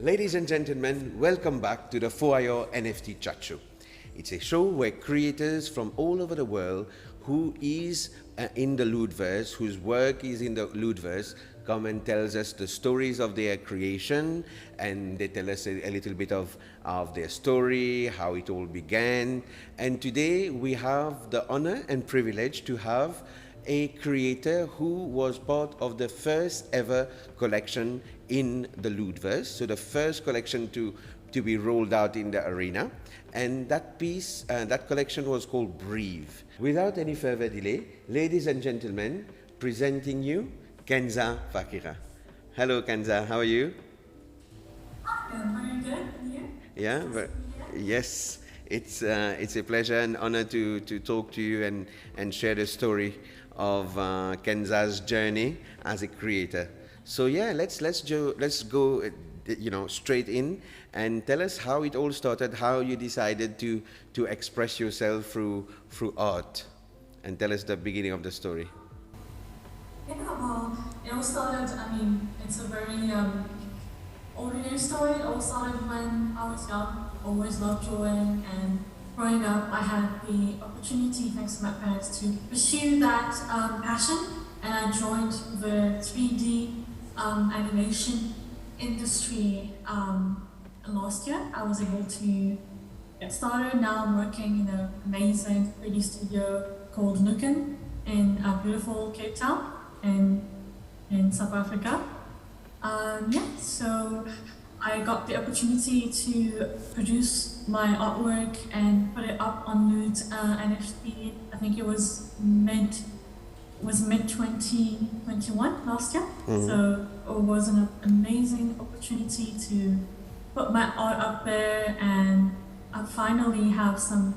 Ladies and gentlemen, welcome back to the 4IO NFT Chat Show. It's a show where creators from all over the world who is in the Lootverse, whose work is in the Lootverse, come and tells us the stories of their creation, and they tell us a little bit of their story, how it all began. And today we have the honor and privilege to have a creator who was part of the first ever collection in the Lootverse, so the first collection to be rolled out in the arena, and that piece, that collection was called Breathe. Without any further delay, ladies and gentlemen, presenting you Kenza Fakira. Hello Kenza, how are you? Very good. You? Yeah, yes. It's a pleasure and honor to talk to you and share the story of Kenza's journey as a creator. So yeah, let's go straight in and tell us how it all started, how you decided to express yourself through art, and tell us the beginning of the story. Yeah, well, it all started, it's a very ordinary story. It all started when I was young, always loved drawing, and growing up I had the opportunity, thanks to my parents, to pursue that passion, and I joined the 3D animation industry last year. I was able to get started. Now I'm working in an amazing 3D studio called LootNFT in beautiful Cape Town in South Africa. So I got the opportunity to produce my artwork and put it up on LootNFT. I think it was mid 2021 last year. Mm-hmm. So it was an amazing opportunity to put my art up there, and I finally have some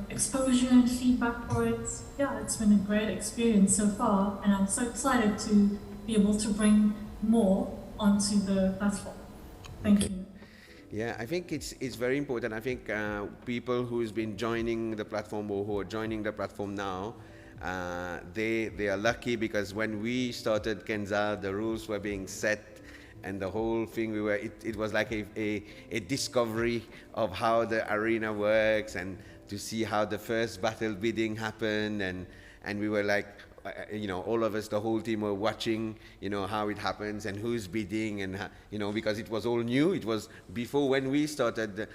exposure and feedback for it. Yeah, it's been a great experience so far, and I'm so excited to be able to bring more onto the platform. Thank you. Yeah, I think it's very important. I think people who's been joining the platform or who are joining the platform now, they are lucky, because when we started Kenza, the rules were being set, and the whole thing it was like a discovery of how the arena works, and to see how the first battle bidding happened, and we were like, all of us, the whole team, were watching, how it happens and who's bidding, and because it was all new. It was before when we started,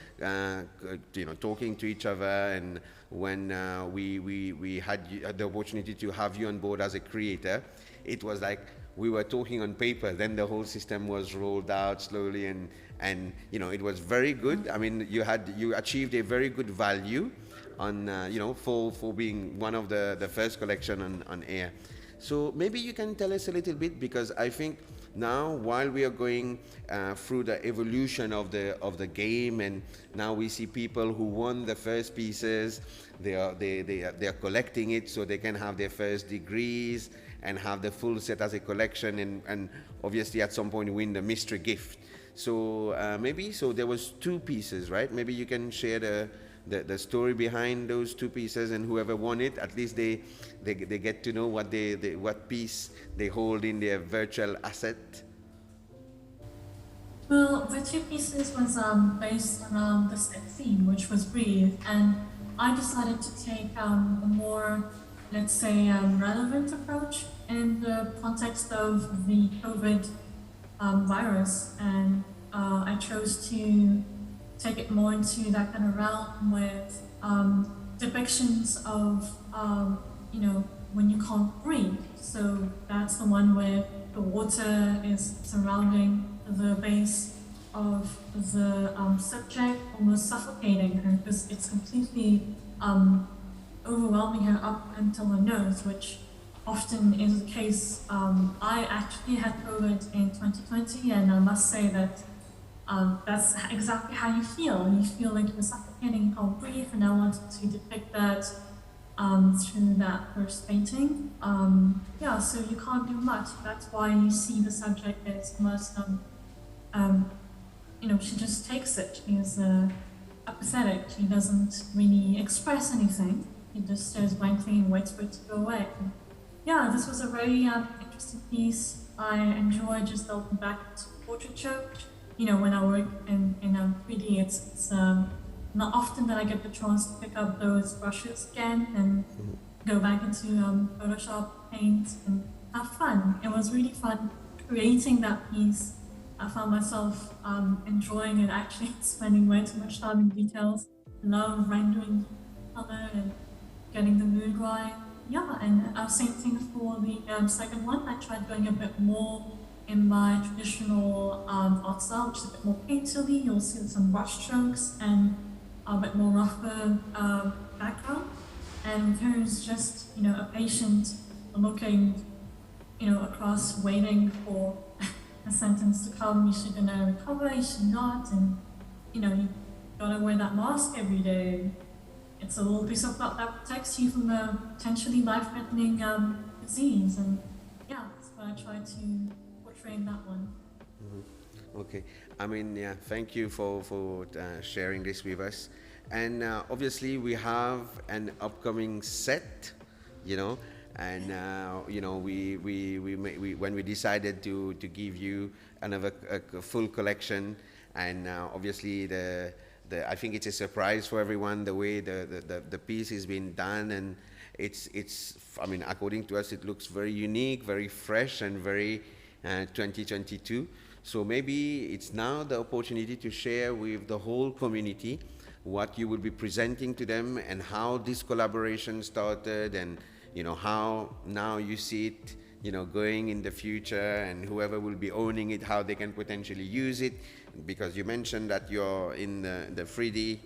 talking to each other, and when we had the opportunity to have you on board as a creator. It was like we were talking on paper. Then the whole system was rolled out slowly, and it was very good. I mean, you achieved a very good value on for being one of the first collection on air. So maybe you can tell us a little bit, because I think now, while we are going through the evolution of the game, and now we see people who won the first pieces, they are collecting it so they can have their first degrees and have the full set as a collection, and obviously at some point win the mystery gift. So so there was two pieces, right? Maybe you can share the story behind those two pieces, and whoever won it, at least they get to know what piece they hold in their virtual asset. Well, the two pieces was based around the set theme, which was Breathe, and I decided to take a more, let's say, relevant approach in the context of the COVID virus, and I chose to take it more into that kind of realm with depictions of, when you can't breathe. So that's the one where the water is surrounding the base of the subject, almost suffocating her, because it's completely overwhelming her up until her nose, which often is the case. I actually had COVID in 2020, and I must say that that's exactly how you feel. You feel like you're suffocating, you can't breathe, and I wanted to depict that through that first painting. Yeah, so you can't do much. That's why you see the subject is almost, she just takes it. She is apathetic. She doesn't really express anything. She just stares blankly and waits for it to go away. And yeah, this was a very interesting piece. I enjoy just delving back into portraiture. When I work in 3D, it's not often that I get the chance to pick up those brushes again and go back into Photoshop, Paint, and have fun. It was really fun creating that piece. I found myself enjoying it, actually spending way too much time in details. Love rendering color and getting the mood right. Yeah, and same thing for the second one. I tried going a bit more in my traditional art style, which is a bit more painterly. You'll see some brush strokes and a bit more rougher background. And here's just, a patient looking, across, waiting for a sentence to come. You should recover, you should not, and you gotta wear that mask every day. It's a little piece of cloth that protects you from a potentially life-threatening disease, and yeah, that's what I try to portray in that one. Okay, I mean, yeah, thank you for sharing this with us. And obviously, we have an upcoming set, you know, and we when we decided to give you another a full collection, and obviously I think it's a surprise for everyone the way the piece is being done, and it's I mean, according to us, it looks very unique, very fresh, and very 2022. So maybe it's now the opportunity to share with the whole community what you will be presenting to them and how this collaboration started, and how now you see it going in the future, and whoever will be owning it, how they can potentially use it, because you mentioned that you're in the 3D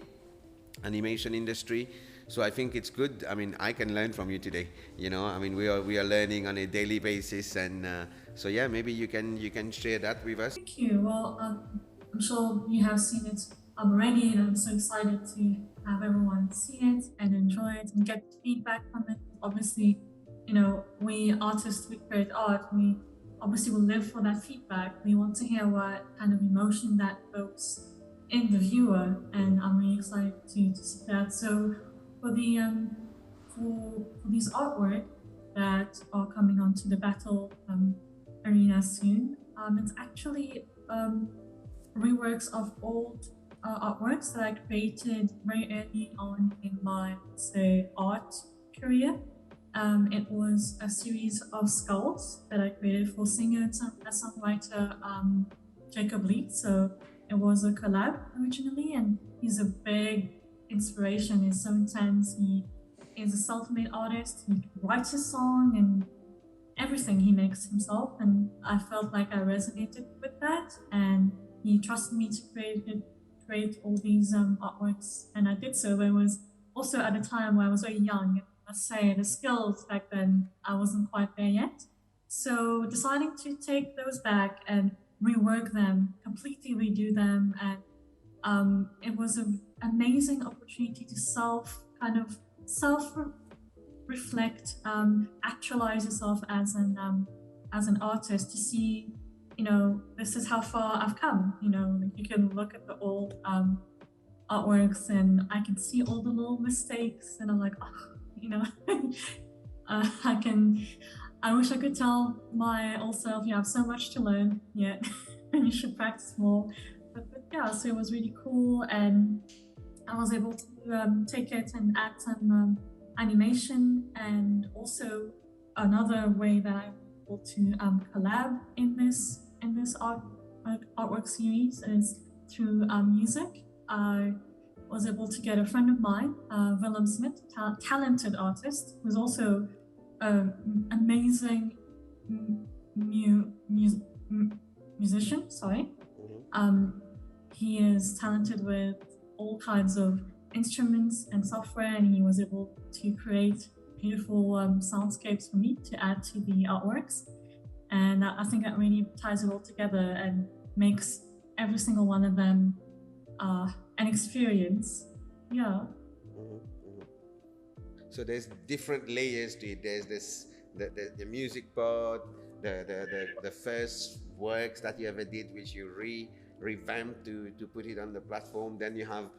animation industry. So I think it's good. I mean, I can learn from you today. I mean, we are learning on a daily basis, and so yeah, maybe you can share that with us. Thank you. Well, I'm sure you have seen it already, and I'm so excited to have everyone see it and enjoy it and get feedback from it. Obviously, we artists, we create art, we obviously will live for that feedback. We want to hear what kind of emotion that evokes in the viewer, and I'm really excited to see that. So for the for these artwork that are coming onto the battle arena soon, it's actually reworks of old artworks that I created very early on in my, say, art career. It was a series of skulls that I created for singer and songwriter Jacob Lee. So it was a collab originally, and he's a big inspiration. He's so intense. He is a self-made artist. He writes his song and everything he makes himself, and I felt like I resonated with that, and he trusted me to create all these artworks, and I did so. But it was also at a time where I was very young. I must say the skills back then, I wasn't quite there yet. So deciding to take those back and rework them, completely redo them, and it was an amazing opportunity to self reflect, actualize yourself as an artist, to see, this is how far I've come. You can look at the old artworks, and I can see all the little mistakes, and I'm like, I wish I could tell my old self, you have so much to learn yet, and you should practice more. But yeah, so it was really cool, and I was able to take it and add some animation, and also another way that I'm able to collab in this artwork series is through music. I was able to get a friend of mine, Willem Smith, talented artist, who's also amazing musician. Sorry, he is talented with all kinds of instruments and software, and he was able to create beautiful soundscapes for me to add to the artworks. And I think that really ties it all together and makes every single one of them an experience. Yeah. So there's different layers to it. There's this the music part, the first works that you ever did, which you revamped to put it on the platform. Then you have,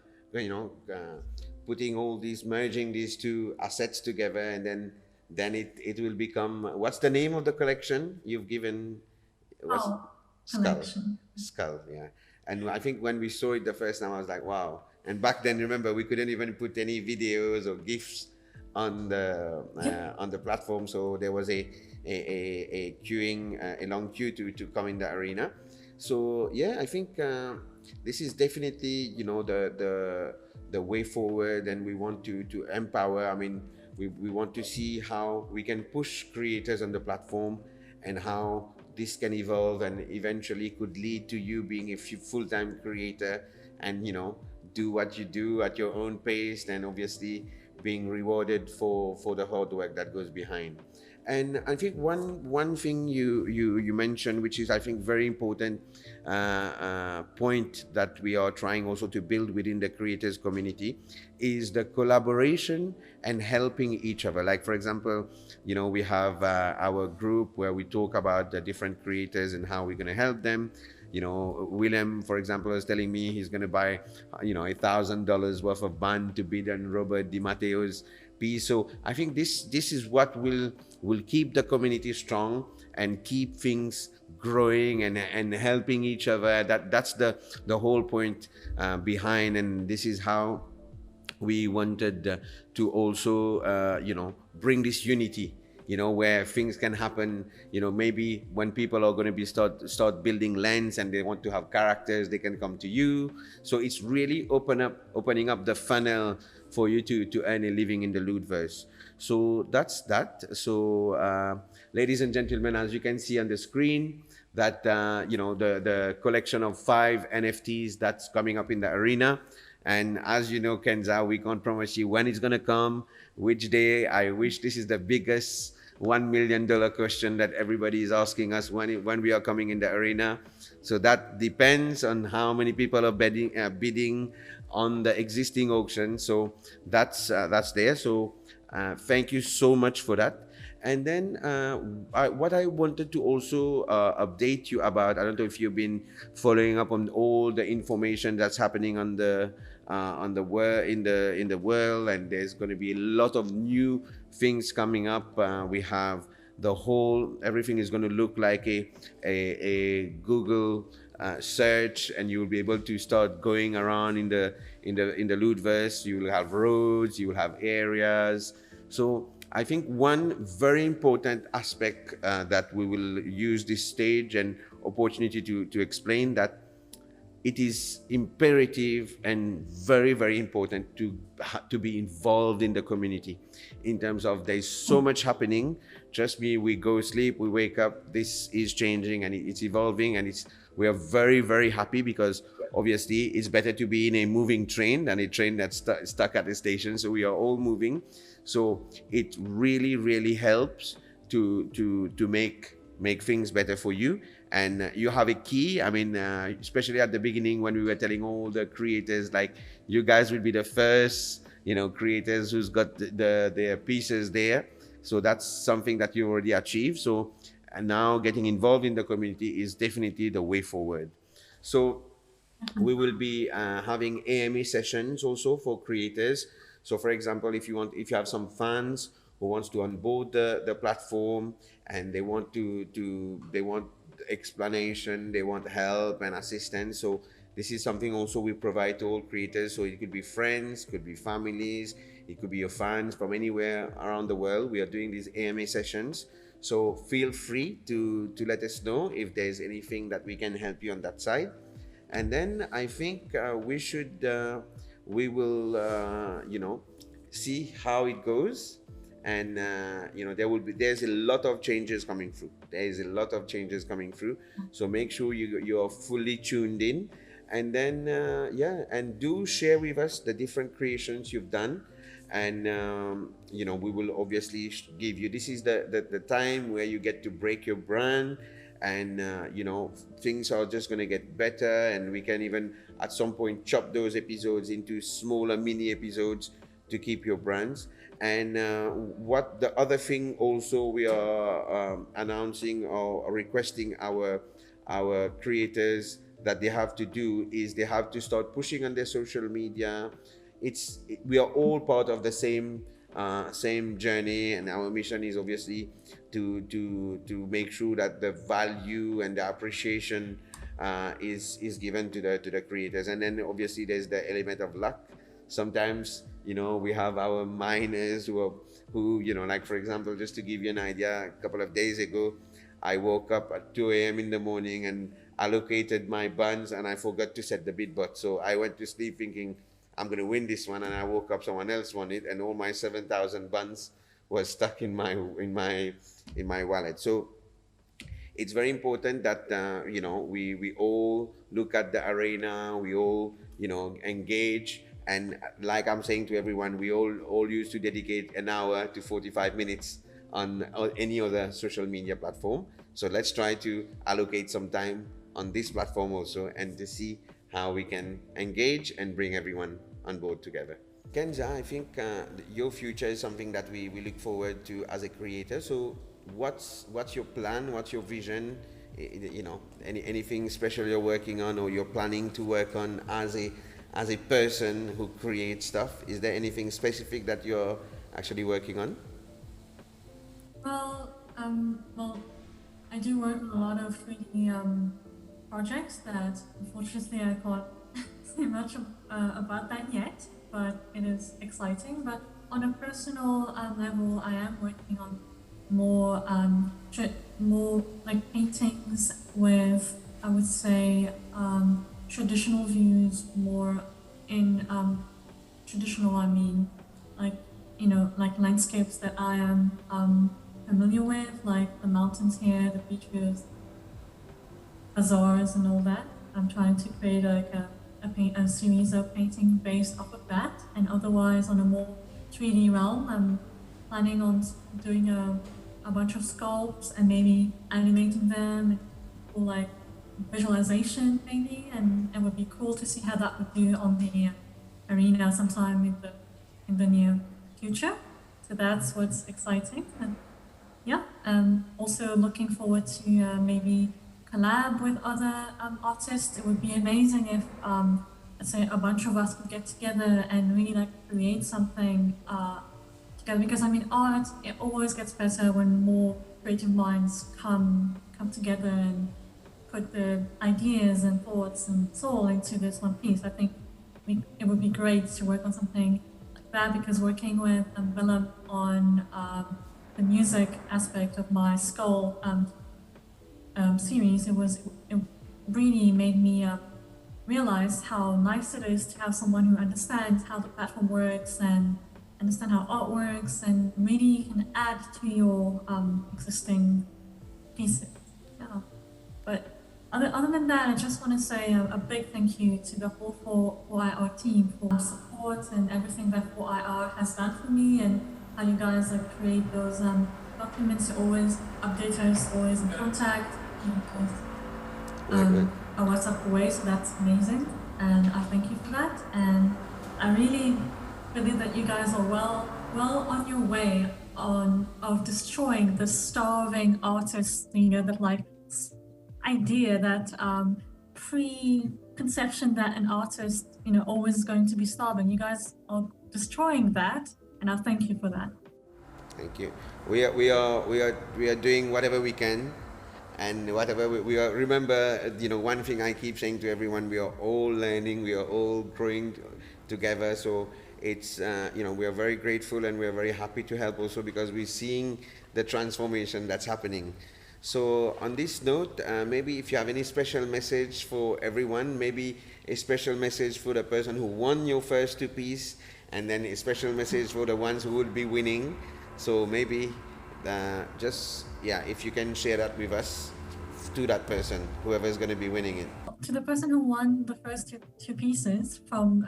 putting all these, merging these two assets together, and then it will become, what's the name of the collection you've given? What's Oh, Skull? collection. Skull, yeah. And I think when we saw it the first time, I was like, wow. And back then, remember, we couldn't even put any videos or GIFs on the platform, so there was a queuing, a long queue to come in the arena. So yeah, I think this is definitely, the way forward, and we want to empower. I mean, we want to see how we can push creators on the platform, and how this can evolve and eventually could lead to you being a full-time creator, and do what you do at your own pace, and obviously being rewarded for the hard work that goes behind. And I think one thing you mentioned, which is, I think, very important point that we are trying also to build within the creators community, is the collaboration and helping each other. Like, for example, we have our group where we talk about the different creators and how we're going to help them. William, for example, was telling me he's going to buy, $1,000 worth of band to bid on Robert Di Matteo's piece. So I think this is what will keep the community strong and keep things growing and helping each other. That's the whole point behind, and this is how we wanted to also bring this unity, where things can happen. Maybe when people are going to be start building lands and they want to have characters, they can come to you. So it's really opening up the funnel for you to earn a living in the Lootverse. So that's that. So ladies and gentlemen, as you can see on the screen, that the collection of 5 NFTs that's coming up in the arena. And as you know, Kenza, we can't promise you when it's going to come, which day. I wish this is the biggest $1 million question that everybody is asking us, when we are coming in the arena. So that depends on how many people are bidding on the existing auction. So that's there. So thank you so much for that. And then what I wanted to also update you about, I don't know if you've been following up on all the information that's happening on the world, in the world, and there's going to be a lot of new things coming up. We have everything is going to look like a Google search, and you will be able to start going around in the Lootverse. You will have roads, you will have areas. So I think one very important aspect that we will use this stage and opportunity to explain, that it is imperative and very, very important to be involved in the community, in terms of there's so much happening. Trust me, we go sleep, we wake up, this is changing and it's evolving, and we are very, very happy, because obviously it's better to be in a moving train than a train that's stuck at the station. So we are all moving. So it really, really helps to make things better for you. And you have a key. I mean, especially at the beginning when we were telling all the creators, like, you guys will be the first, creators who's got their pieces there. So that's something that you already achieved. So, and now getting involved in the community is definitely the way forward. So we will be having AMA sessions also for creators. So for example, if you have some fans who wants to onboard the platform, and they want explanation, they want help and assistance. So this is something also we provide to all creators. So it could be friends, could be families, it could be your fans from anywhere around the world. We are doing these AMA sessions. So feel free to let us know if there's anything that we can help you on that side. And then I think we will see how it goes. And there's a lot of changes coming through. So make sure you're fully tuned in. And then and do share with us the different creations you've done. And we will obviously give you, this is the time where you get to break your brand. And things are just going to get better, and we can even at some point chop those episodes into smaller mini episodes to keep your brands. And what the other thing also we are announcing or requesting our creators that they have to do is they have to start pushing on their social media. We are all part of the same journey, and our mission is obviously to make sure that the value and the appreciation is given to the creators. And then obviously there's the element of luck. Sometimes, we have our miners who like, for example, just to give you an idea, a couple of days ago I woke up at 2 a.m. in the morning and allocated my buns, and I forgot to set the bid bot. So I went to sleep thinking I'm going to win this one, and I woke up, someone else won it, and all my 7,000 buns was stuck in my wallet. So it's very important that we all look at the arena, we all engage, and like I'm saying to everyone, we all used to dedicate an hour to 45 minutes on any other social media platform. So let's try to allocate some time on this platform also, and to see how we can engage and bring everyone on board together. Kenza, I think your future is something that we look forward to as a creator. So what's your plan? What's your vision? Anything special you're working on, or you're planning to work on as a person who creates stuff? Is there anything specific that you're actually working on? Well, I do work on a lot of 3D projects that unfortunately I can't say much about that yet, but it is exciting. But on a personal level, I am working on more like paintings with, I would say, traditional views, more in traditional, I mean, like, like landscapes that I am familiar with, like the mountains here, the beaches, bazaars and all that. I'm trying to create like a series of paintings based off of that, and otherwise on a more 3D realm, I'm planning on doing a bunch of sculpts and maybe animating them, or like visualization maybe, and it would be cool to see how that would do on the arena sometime in the near future. So that's what's exciting. And yeah, also looking forward to maybe collab with other artists. It would be amazing if, let's say, a bunch of us could get together and really like create something together. Because I mean, art, it always gets better when more creative minds come together and put the ideas and thoughts and soul into this one piece. I think it would be great to work on something like that, because working with Willem on the music aspect of my skull series, it really made me realize how nice it is to have someone who understands how the platform works and understand how art works, and really can add to your existing pieces. Yeah. But other than that, I just want to say a big thank you to the whole 4IR team for support and everything that 4IR has done for me, and how you guys create those documents, always update us, always in contact, a WhatsApp away, so that's amazing, and I thank you for that. And I really believe that you guys are well on your way of destroying the starving artist, that like idea, that preconception that an artist, always is going to be starving. You guys are destroying that, and I thank you for that. Thank you. We are doing whatever we can, and whatever we are. Remember, one thing I keep saying to everyone: we are all learning, we are all growing together. So it's we are very grateful, and we are very happy to help also, because we're seeing the transformation that's happening. So on this note, maybe if you have any special message for everyone, maybe a special message for the person who won your first two piece, and then a special message for the ones who will be winning. So maybe if you can share that with us, to that person, whoever is going to be winning it. To the person who won the first two pieces from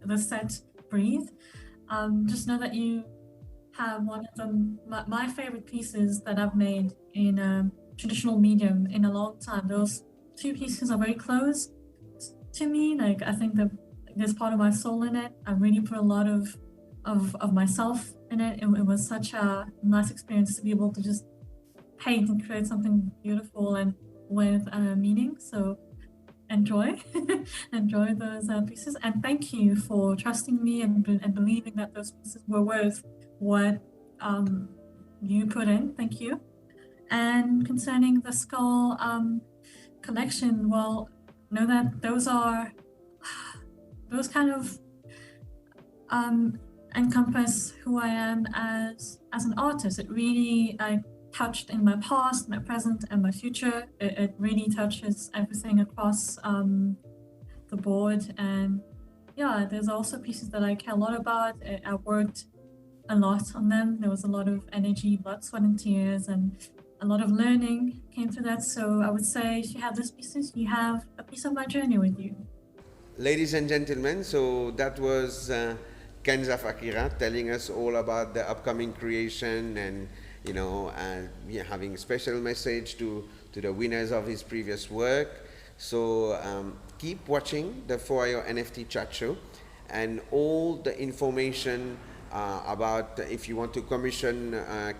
the set Breathe, just know that you have one of my favorite pieces that I've made in a traditional medium in a long time. Those two pieces are very close to me. Like, I think that there's part of my soul in it. I really put a lot of myself in it. It was such a nice experience to be able to just paint and create something beautiful and with meaning. So enjoy, enjoy those pieces, and thank you for trusting me and believing that those pieces were worth what you put in. Thank you. And concerning the skull collection, well, know that those kind of encompass who I am as an artist. It really touched in my past, my present, and my future. It really touches everything across the board. And yeah, there's also pieces that I care a lot about. I worked a lot on them. There was a lot of energy, blood, sweat, and tears, and a lot of learning came through that. So I would say if you have those pieces, you have a piece of my journey with you. Ladies and gentlemen, so that was Kenza Fakira telling us all about the upcoming creation, and having a special message to the winners of his previous work. So keep watching the 4IO NFT chat show, and all the information about if you want to commission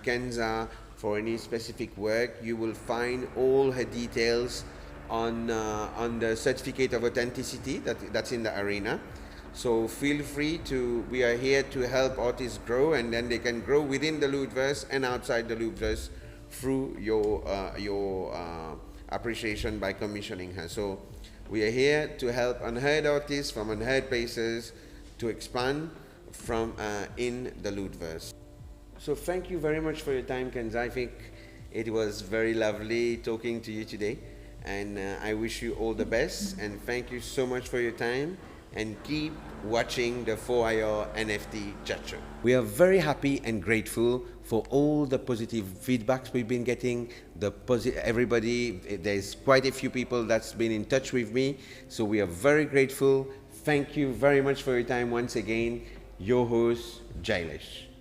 Kenza for any specific work, you will find all her details on the certificate of authenticity that's in the arena. So feel free to, we are here to help artists grow, and then they can grow within the Lootverse and outside the Lootverse through your appreciation by commissioning her. So we are here to help unheard artists from unheard places to expand from in the Lootverse. So thank you very much for your time, Kenza. I think it was very lovely talking to you today, and I wish you all the best, and thank you so much for your time, and keep watching the 4IO NFT chat show. We are very happy and grateful for all the positive feedbacks we've been getting. Everybody, there's quite a few people that's been in touch with me, so we are very grateful. Thank you very much for your time once again. Your host, Jailesh.